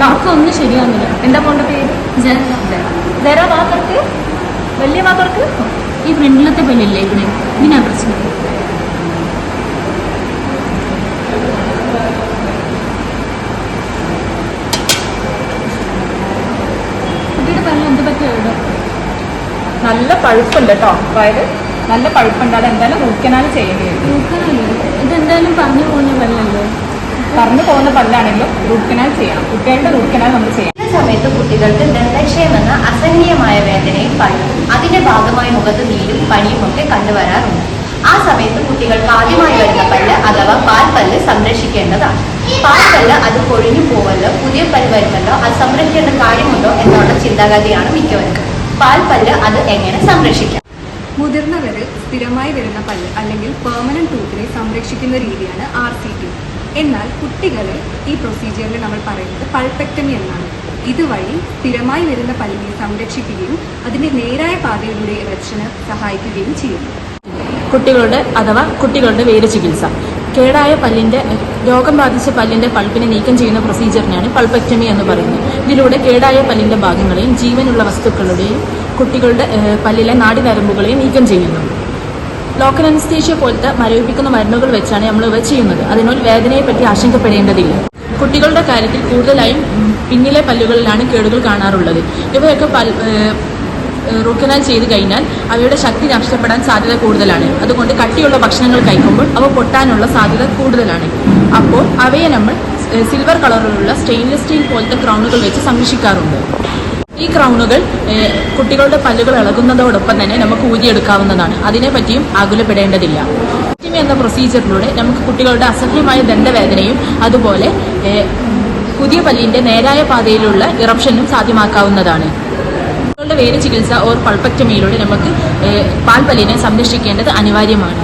നമുക്കൊന്നും ശരിയാവുന്നില്ല. എന്താ പോണ്ട പേര്? ജര മാത്രക്ക് വലിയ മാത്രക്ക് ഈ ഫ്രണ്ടിലത്തെ പല്ലില്ലേ ഇവിടെ, ഇതിനാ പ്രശ്നം. കുട്ടിയുടെ പല്ലിന് എന്ത് പറ്റിയ ഇവിടെ? നല്ല പഴുപ്പുണ്ട് കേട്ടോ. അതായത് നല്ല പഴുപ്പുണ്ട്. അത് എന്തായാലും റൂട്ട് കനാൽ ചെയ്യേണ്ടി വരും. ഇതെന്തായാലും പറഞ്ഞു പോകുന്ന പല്ലല്ലോ. പറഞ്ഞു പോകുന്ന പല്ലാണെങ്കിലും റൂട്ട് കനാൽ ചെയ്യണം. കുട്ടികളുടെ റൂട്ട് കനാൽ നമ്മൾ ചെയ്യണം. ഈ സമയത്ത് കുട്ടികൾക്ക് ദന്തക്ഷയമെന്ന അസഹനീയമായ വേദനയും പഴുപ്പും അതിന്റെ ഭാഗമായി മുഖത്ത് നീരും പനിയും ഒക്കെ കണ്ടുവരാറുണ്ട്. ആ സമയത്ത് കുട്ടികൾക്ക് ആദ്യമായി വരുന്ന പല്ല് അഥവാ പാൽപ്പല്ല് സംരക്ഷിക്കേണ്ടതാണ്. പാൽപ്പല്ല് അത് കൊഴിഞ്ഞു പോവല്ലോ, പുതിയ പല്ല് വരുമല്ലോ, അത് സംരക്ഷിക്കേണ്ട കാര്യമുണ്ടോ എന്നുള്ള ചിന്താഗതിയാണ് മിക്കവർക്കും. പാൽപ്പല്ല് അത് എങ്ങനെ സംരക്ഷിക്കാം? മുതിർന്നവരിൽ സ്ഥിരമായി വരുന്ന പല്ല് അല്ലെങ്കിൽ പെർമനന്റ് ടൂത്തിനെ സംരക്ഷിക്കുന്ന രീതിയാണ് RCT. എന്നാൽ കുട്ടികളിൽ ഈ പ്രൊസീജിയറിൽ നമ്മൾ പറയുന്നത് പൾപെക്ടമി എന്നാണ്. ഇതുവഴി സ്ഥിരമായി വരുന്ന പല്ലിനെ സംരക്ഷിക്കുകയും അതിൻ്റെ നേരായ പാതയിലൂടെ ഇറക്ഷന് സഹായിക്കുകയും ചെയ്യുന്നു. കുട്ടികളുടെ വേര് ചികിത്സ. കേടായ പല്ലിന്റെ രോഗം ബാധിച്ച പല്ലിന്റെ പൾപ്പിനെ നീക്കം ചെയ്യുന്ന പ്രൊസീജിയറിനാണ് പൾപെക്ടമി എന്ന് പറയുന്നത്. ഇതിലൂടെ കേടായ പല്ലിന്റെ ഭാഗങ്ങളെയും ജീവനുള്ള വസ്തുക്കളുടെയും കുട്ടികളുടെ പല്ലിലെ നാഡിനരമ്പുകളെയും നീക്കം ചെയ്യുന്നു. ലോക്കൽ അനസ്തേഷ്യ പോലത്തെ മരവിപ്പിക്കുന്ന മരുന്നുകൾ വെച്ചാണ് നമ്മൾ ഇവ ചെയ്യുന്നത്. അതിനാൽ വേദനയെപ്പറ്റി ആശങ്കപ്പെടേണ്ടതില്ല. കുട്ടികളുടെ കാര്യത്തിൽ കൂടുതലായും പിന്നിലെ പല്ലുകളിലാണ് കേടുകൾ കാണാറുള്ളത്. ഇവയൊക്കെ റൂട്ട് കനാൽ ചെയ്ത് കഴിഞ്ഞാൽ അവയുടെ ശക്തി നഷ്ടപ്പെടാൻ സാധ്യത കൂടുതലാണ്. അതുകൊണ്ട് കട്ടിയുള്ള ഭക്ഷണങ്ങൾ കഴിക്കുമ്പോൾ അവ പൊട്ടാനുള്ള സാധ്യത കൂടുതലാണ്. അപ്പോൾ അവയെ നമ്മൾ സിൽവർ കളറിലുള്ള സ്റ്റെയിൻലെസ് സ്റ്റീൽ പോലത്തെ ക്രൗണുകൾ വെച്ച് സംരക്ഷിക്കാറുണ്ട്. ഈ ക്രൗണുകൾ കുട്ടികളുടെ പല്ലുകൾ ഇളകുന്നതോടൊപ്പം തന്നെ നമുക്ക് ഊരിയെടുക്കാവുന്നതാണ്. അതിനെപ്പറ്റിയും ആകുലപ്പെടേണ്ടതില്ല. എന്ന പ്രൊസീജിയറിലൂടെ നമുക്ക് കുട്ടികളുടെ അസഹ്യമായ ദന്തവേദനയും അതുപോലെ പുതിയ പല്ലിന്റെ നേരായ പാതയിലുള്ള ഇറപ്ഷനും സാധ്യമാക്കാവുന്നതാണ്. കുട്ടികളുടെ വേര് ചികിത്സ ഓർ പൾപെക്ടമിയിലൂടെ നമുക്ക് പാൽപ്പല്ലിനെ സംരക്ഷിക്കേണ്ടത് അനിവാര്യമാണ്.